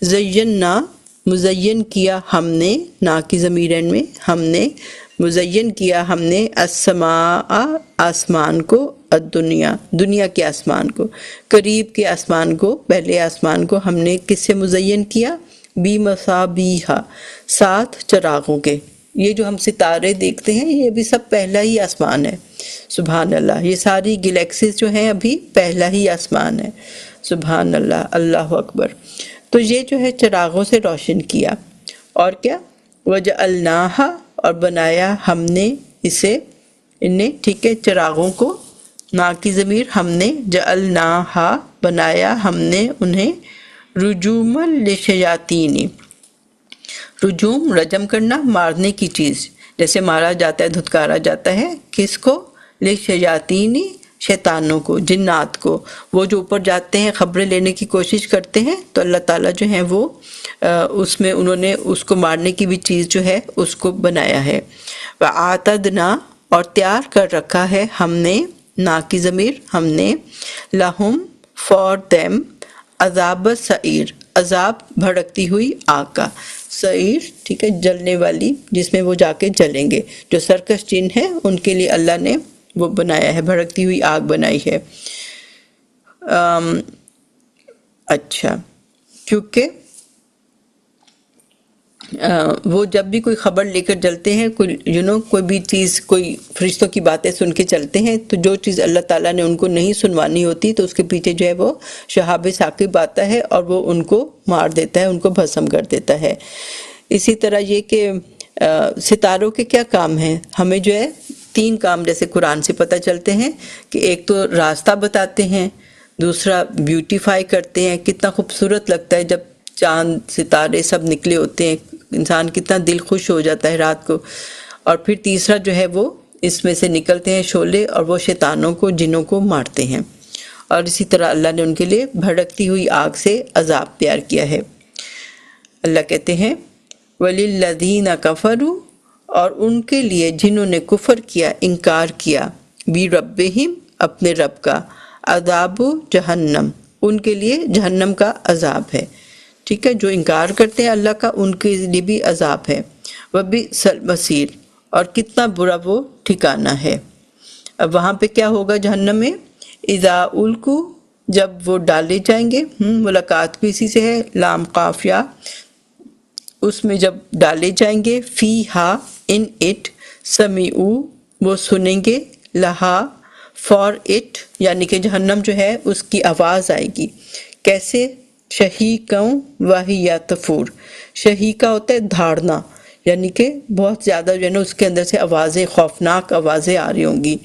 زَيَّنَّا مزین کیا ہم نے، نا کی ضمیرین میں ہم نے مزین کیا ہم نے السماء آسمان کو، الدنیا دنیا کے آسمان کو، قریب کے آسمان کو، پہلے آسمان کو ہم نے کس سے مزین کیا؟ بِمَصَابِیحَ 7 چراغوں کے. یہ جو ہم ستارے دیکھتے ہیں یہ بھی سب پہلا ہی آسمان ہے. سبحان اللہ، یہ ساری گلیکسیز جو ہیں ابھی پہلا ہی آسمان ہے. سبحان اللہ، اللہ اکبر. تو یہ جو ہے چراغوں سے روشن کیا. اور کیا؟ وَجَعَلْنَاهَا اور بنایا ہم نے اسے، انہیں، ٹھیک ہے، چراغوں کو، نا کی ضمیر ہم نے، جعلناہا بنایا ہم نے انہیں، رجوما للشیاطین. رجوم رجم کرنا، مارنے کی چیز، جیسے مارا جاتا ہے، دھتکارا جاتا ہے، کس کو؟ للشیاطین شیطانوں کو، جنات کو. وہ جو اوپر جاتے ہیں خبریں لینے کی کوشش کرتے ہیں تو اللہ تعالیٰ جو ہیں وہ اس میں انہوں نے اس کو مارنے کی بھی چیز جو ہے اس کو بنایا ہے. وَأَعْتَدْنَا اور تیار کر رکھا ہے ہم نے، نا کی ضمیر ہم نے، لَهُمْ فار them عذاب السعیر، عذاب بھڑکتی ہوئی آگ کا. سعیر، ٹھیک ہے، جلنے والی، جس میں وہ جا کے جلیں گے. جو سرکش جن ہیں ان کے لیے اللہ نے وہ بنایا ہے، بھڑکتی ہوئی آگ بنائی ہے. اچھا، کیونکہ وہ جب بھی کوئی خبر لے کر جلتے ہیں، کوئی کوئی بھی چیز، کوئی فرشتوں کی باتیں سن کے چلتے ہیں، تو جو چیز اللہ تعالیٰ نے ان کو نہیں سنوانی ہوتی تو اس کے پیچھے جو ہے وہ شہاب ثاقب آتا ہے اور وہ ان کو مار دیتا ہے، ان کو بھسم کر دیتا ہے. اسی طرح یہ کہ ستاروں کے کیا کام ہیں؟ ہمیں جو ہے 3 کام جیسے قرآن سے پتہ چلتے ہیں کہ ایک تو راستہ بتاتے ہیں، دوسرا بیوٹیفائی کرتے ہیں. کتنا خوبصورت لگتا ہے جب چاند ستارے سب نکلے ہوتے ہیں، انسان کتنا دل خوش ہو جاتا ہے رات کو. اور پھر تیسرا جو ہے وہ اس میں سے نکلتے ہیں شعلے اور وہ شیطانوں کو، جنوں کو مارتے ہیں. اور اسی طرح اللہ نے ان کے لیے بھڑکتی ہوئی آگ سے عذاب تیار کیا ہے. اللہ کہتے ہیں وَلِلَّذِينَ كَفَرُوا اور ان کے لیے جنہوں نے کفر کیا، انکار کیا، بِرَبِّهِمْ اپنے رب کا، عذاب جہنم ان کے لیے جہنم کا عذاب ہے. ٹھیک ہے، جو انکار کرتے ہیں اللہ کا ان کے لیے بھی عذاب ہے. وَبِئْسَ الْمَصِيرُ اور کتنا برا وہ ٹھکانہ ہے. اب وہاں پہ کیا ہوگا جہنم میں؟ اِذَا أُلْقُوا جب وہ ڈالے جائیں گے، ملاقات بھی اسی سے ہے، لام قافیہ، اس میں جب ڈالے جائیں گے، فیہا ان اٹ، سمیعوا وہ سنیں گے، لہا فار اٹ یعنی کہ جہنم جو ہے اس کی آواز آئے گی. کیسے؟ شہیقاً وَهِیَ تَفُورُ. شہیقہ ہوتا ہے دھاڑنا، یعنی کہ بہت زیادہ جو ہے نا اس کے اندر سے آوازیں، خوفناک آوازیں آ رہی ہوں گی.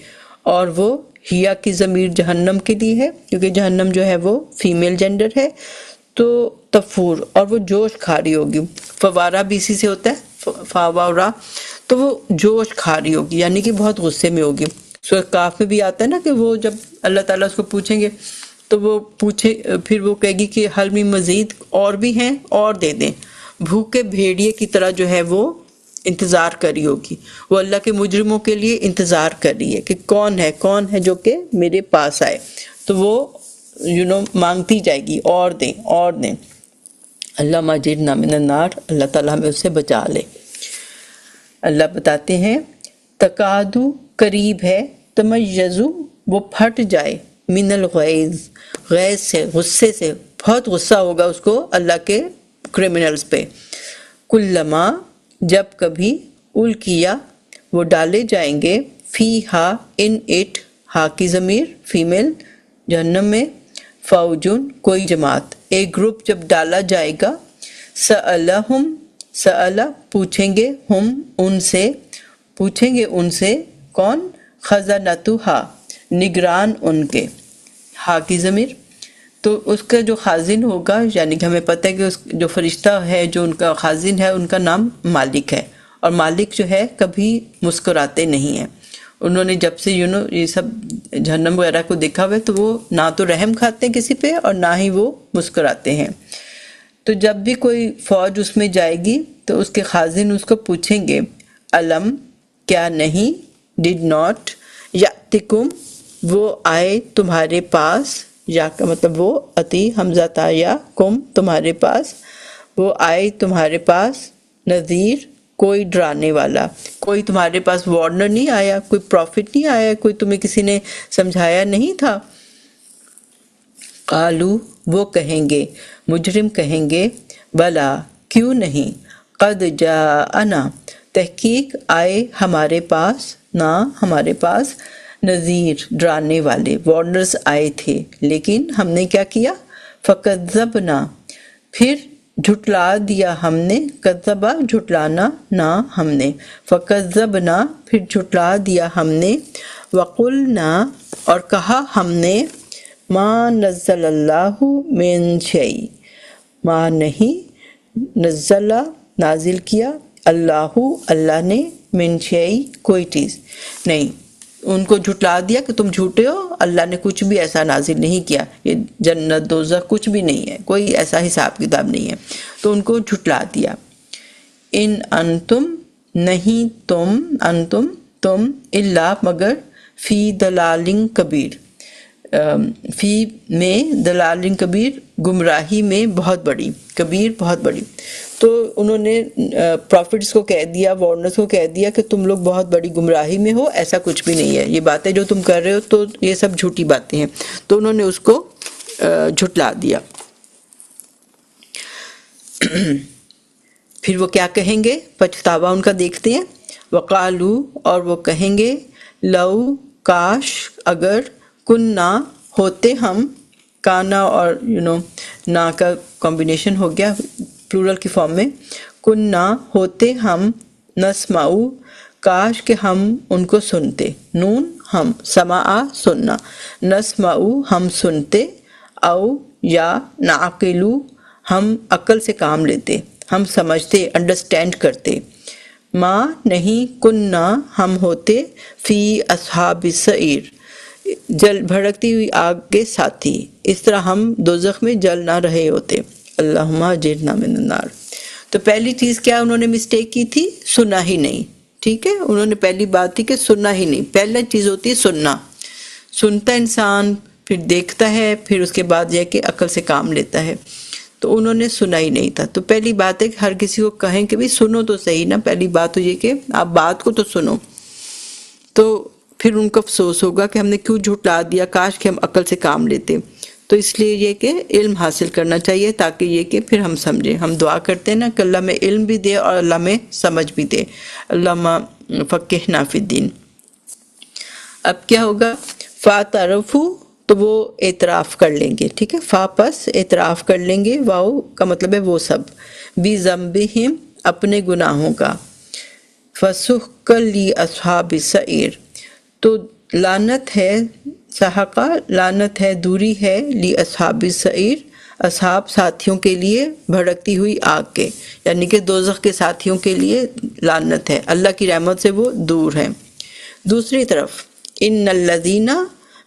اور وہ ہیا کی ضمیر جہنم کے لیے ہے کیونکہ جہنم جو ہے وہ فیمیل جینڈر ہے. تو تفور اور وہ جوش کھا رہی ہوگی. فوارہ بھی اسی سے ہوتا ہے، فاورا، تو وہ جوش کھا رہی ہوگی یعنی کہ بہت غصے میں ہوگی. سورہ کاف میں بھی آتا ہے نا کہ وہ جب اللہ تعالیٰ اس کو پوچھیں گے تو وہ پھر وہ کہے گی کہ حل من مزید، اور بھی ہیں اور دے دیں. بھوکے بھیڑیے کی طرح جو ہے وہ انتظار کر رہی ہوگی. وہ اللہ کے مجرموں کے لیے انتظار کر رہی ہے کہ کون ہے جو کہ میرے پاس آئے. تو وہ مانگتی جائے گی، اور دیں اور دیں. اللہ اجرنا من النار، اللہ تعالیٰ ہمیں اس سے بچا لے. اللہ بتاتے ہیں تکادو قریب ہے، تمیزو وہ پھٹ جائے، من الغیظ غیظ سے، غصے سے، بہت غصہ ہوگا اس کو اللہ کے کرمنلز پہ. کلما جب کبھی، الکیا وہ ڈالے جائیں گے، فیہا ان اٹ ہا کی ضمیر فیمیل، جہنم میں فوجن کوئی جماعت، ایک گروپ جب ڈالا جائے گا، سألہم سألہ پوچھیں گے، ہم ان سے، پوچھیں گے ان سے کون، خزنتہا نگران ان کے، ہا کی ضمیر، تو اس کا جو خازن ہوگا، یعنی کہ ہمیں پتہ ہے کہ اس جو فرشتہ ہے جو ان کا خازن ہے ان کا نام مالک ہے، اور مالک جو ہے کبھی مسکراتے نہیں ہیں۔ انہوں نے جب سے یہ سب جہنم وغیرہ کو دیکھا ہوا ہے تو وہ نہ تو رحم کھاتے ہیں کسی پہ اور نہ ہی وہ مسکراتے ہیں۔ تو جب بھی کوئی فوج اس میں جائے گی تو اس کے خازن اس کو پوچھیں گے، علم کیا نہیں، ڈڈ ناٹ، یاتکم وہ آئے تمہارے پاس، یا کا مطلب وہ اتی حمزہ تا یا کم تمہارے پاس، وہ آئے تمہارے پاس، نذیر کوئی ڈرانے والا، کوئی تمہارے پاس وارنر نہیں آیا، کوئی پروفٹ نہیں آیا، کوئی تمہیں کسی نے سمجھایا نہیں تھا۔ قالو وہ کہیں گے، مجرم کہیں گے، بلا کیوں نہیں، قد جاءنا تحقیق آئے ہمارے پاس، نہ ہمارے پاس، نذیر ڈرانے والے، وارنرز آئے تھے، لیکن ہم نے کیا کیا، فکذبنا پھر جھٹلا دیا ہم نے، کذبا جھٹلانا، نہ ہم نے، فکذبنا پھر جھٹلا دیا ہم نے، وقلنا اور کہا ہم نے، ما نزل اللہ من شیء ما نہیں نزل نازل کیا، اللہ نے، من شیء کوئی چیز نہیں، ان کو جھٹلا دیا کہ تم جھوٹے ہو، اللہ نے کچھ بھی ایسا نازل نہیں کیا، یہ جنت دوزخ کچھ بھی نہیں ہے، کوئی ایسا حساب کتاب نہیں ہے، تو ان کو جھٹلا دیا۔ ان انتم نہیں تم الا مگر فی دلال کبیر، فی میں دلال کبیر گمراہی میں بہت بڑی، کبیر بہت بڑی، تو انہوں نے پروفٹس کو کہہ دیا، وارنرز کو کہہ دیا کہ تم لوگ بہت بڑی گمراہی میں ہو، ایسا کچھ بھی نہیں ہے، یہ باتیں جو تم کر رہے ہو تو یہ سب جھوٹی باتیں ہیں، تو انہوں نے اس کو جھٹلا دیا۔ پھر وہ کیا کہیں گے، پچھتاوا ان کا دیکھتے ہیں، وقالو اور وہ کہیں گے، لو کاش اگر، کننا ہوتے ہم، کانا اور نا کا کمبینیشن ہو گیا پلورل کی فارم میں، کننا ہوتے ہم، نسمعو کاش کہ ہم ان کو سنتے، نون ہم، سماع سننا، نسمعو ہم سنتے، او یا نعقلو ہم عقل سے کام لیتے، ہم سمجھتے، انڈرسٹینڈ کرتے، ما نہیں کننا ہم ہوتے، فی اصحاب السعیر جل بھڑکتی ہوئی آگ کے ساتھی، اس طرح ہم دوزخ میں جل نہ رہے ہوتے، اللہم اجرنا من النار۔ تو پہلی چیز کیا انہوں نے مسٹیک کی تھی، سنا ہی نہیں، ٹھیک ہے، انہوں نے پہلی بات تھی کہ سننا ہی نہیں، پہلی چیز ہوتی ہے سننا، سنتا انسان پھر دیکھتا ہے، پھر اس کے بعد یہ کہ عقل سے کام لیتا ہے، تو انہوں نے سنا ہی نہیں تھا۔ تو پہلی بات ہے کہ ہر کسی کو کہیں کہ بھی سنو تو صحیح نا، پہلی بات تو یہ کہ آپ بات کو تو سنو، تو پھر ان کو افسوس ہوگا کہ ہم نے کیوں جھٹلا دیا، کاش کہ ہم عقل سے کام لیتے۔ تو اس لیے یہ کہ علم حاصل کرنا چاہیے تاکہ یہ کہ پھر ہم سمجھیں، ہم دعا کرتے ہیں نا کہ اللہ میں علم بھی دے اور اللہ میں سمجھ بھی دے، اللہم فقہنا فی الدین۔ اب کیا ہوگا، فاعترفوا تو وہ اعتراف کر لیں گے، ٹھیک ہے، فا پس اعتراف کر لیں گے، واؤ کا مطلب ہے وہ سب، بذنبہم اپنے گناہوں کا، فسحقا لاصحاب السعیر تو لعنت ہے، سحقہ لعنت ہے، دوری ہے، لاصحاب السعیر اصحاب ساتھیوں کے لیے بھڑکتی ہوئی آگ کے، یعنی کہ دوزخ کے ساتھیوں کے لیے لعنت ہے، اللہ کی رحمت سے وہ دور ہیں۔ دوسری طرف ان الذین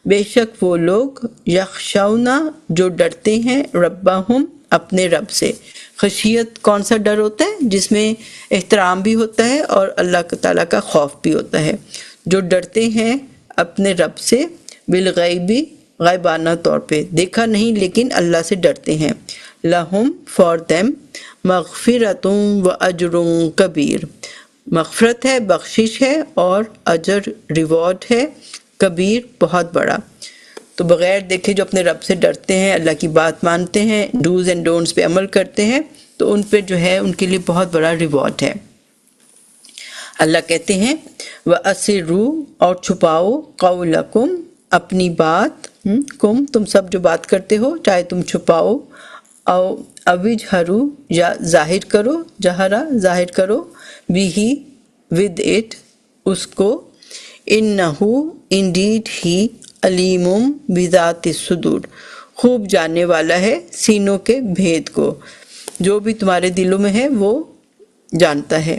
بے شک وہ لوگ، یخشون جو ڈرتے ہیں، ربہم اپنے رب سے، خشیت کون سا ڈر ہوتا ہے، جس میں احترام بھی ہوتا ہے اور اللہ تعالیٰ کا خوف بھی ہوتا ہے، جو ڈرتے ہیں اپنے رب سے، بالغیبی غیبانہ طور پہ، دیکھا نہیں لیکن اللہ سے ڈرتے ہیں، لہم فار دیم مغفرۃ و اجر کبیر مغفرت ہے، بخشش ہے، اور اجر ریوارڈ ہے، کبیر بہت بڑا۔ تو بغیر دیکھے جو اپنے رب سے ڈرتے ہیں، اللہ کی بات مانتے ہیں، ڈوز اینڈ ڈونٹس پہ عمل کرتے ہیں، تو ان پہ جو ہے ان کے لیے بہت بڑا ریوارڈ ہے۔ اللہ کہتے ہیں وَأَسِرُّوا اور چھپاؤ، قَوْلَكُمْ اپنی بات کم تم سب جو بات کرتے ہو چاہے تم چھپاؤ او اوجہرو یا ظاہر کرو جہرا ظاہر کرو بھی ود اٹ اس کو انہو انڈیڈ ہی علیم بذات الصدور خوب جاننے والا ہے سینوں کے بھید کو، جو بھی تمہارے دلوں میں ہے وہ جانتا ہے۔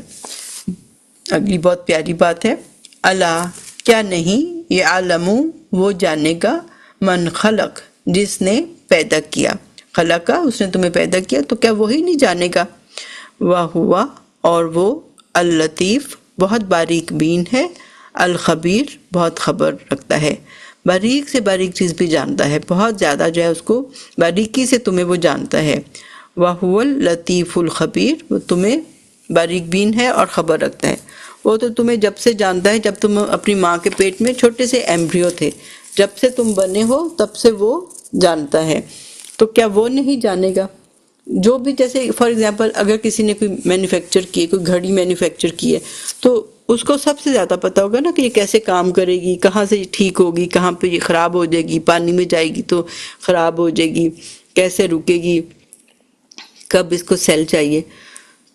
اگلی بہت پیاری بات ہے، الا کیا نہیں یعلم وہ جانے گا من خلق جس نے پیدا کیا، خلقہ اس نے تمہیں پیدا کیا تو کیا وہی نہیں جانے گا، وہوا اور وہ اللطیف بہت باریک بین ہے، الخبیر بہت خبر رکھتا ہے، باریک سے باریک چیز بھی جانتا ہے، بہت زیادہ جو ہے اس کو باریکی سے تمہیں وہ جانتا ہے، وَهُوَ اللطیف الخبیر وہ تمہیں باریک بین ہے اور خبر رکھتا ہے۔ وہ تو تمہیں جب سے جانتا ہے، جب تم اپنی ماں کے پیٹ میں چھوٹے سے ایمبریو تھے، جب سے تم بنے ہو تب سے وہ جانتا ہے، تو کیا وہ نہیں جانے گا؟ جو بھی جیسے فار ایگزامپل اگر کسی نے کوئی مینوفیکچر کی ہے، کوئی گھڑی مینوفیکچر کی ہے تو اس کو سب سے زیادہ پتہ ہوگا نا کہ یہ کیسے کام کرے گی، کہاں سے یہ ٹھیک ہوگی، کہاں پہ یہ خراب ہو جائے گی، پانی میں جائے گی تو خراب ہو جائے گی، کیسے رکے گی، کب اس کو سیل چاہیے۔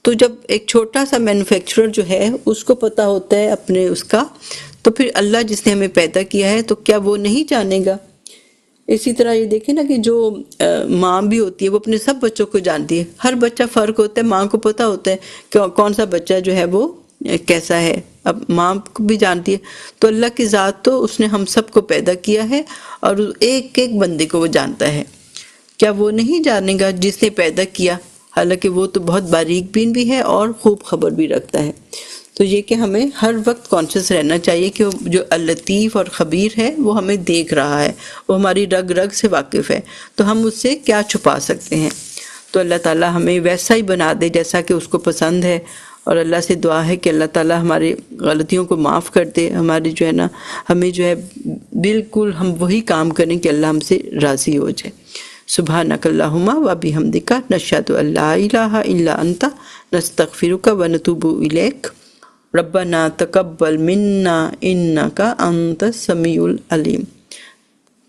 تو جب ایک چھوٹا سا مینوفیکچرر جو ہے اس کو پتہ ہوتا ہے اپنے اس کا، تو پھر اللہ جس نے ہمیں پیدا کیا ہے تو کیا وہ نہیں جانے گا؟ اسی طرح یہ دیکھیں نا کہ جو ماں بھی ہوتی ہے وہ اپنے سب بچوں کو جانتی ہے، ہر بچہ فرق ہوتا ہے، ماں کو پتہ ہوتا ہے کہ کون سا بچہ جو ہے وہ کیسا ہے، اب ماں کو بھی جانتی ہے۔ تو اللہ کی ذات تو اس نے ہم سب کو پیدا کیا ہے اور ایک ایک بندے کو وہ جانتا ہے، کیا وہ نہیں جانے گا جس نے پیدا کیا، حالانکہ وہ تو بہت باریک بین بھی ہے اور خوب خبر بھی رکھتا ہے۔ تو یہ کہ ہمیں ہر وقت کانشیس رہنا چاہیے کہ جو اللطیف اور خبیر ہے وہ ہمیں دیکھ رہا ہے، وہ ہماری رگ رگ سے واقف ہے، تو ہم اس سے کیا چھپا سکتے ہیں۔ تو اللہ تعالیٰ ہمیں ویسا ہی بنا دے جیسا کہ اس کو پسند ہے، اور اللہ سے دعا ہے کہ اللہ تعالیٰ ہماری غلطیوں کو معاف کر دے، ہماری جو ہے نا ہمیں جو ہے بالکل ہم وہی کام کریں کہ اللہ ہم سے راضی ہو جائے۔ سبحانک اللہم و بحمدک نشہد ان لا الہ الا انت نستغفرک و نتوب الیک ربنا تقبل منا انک انت السمیع العلیم۔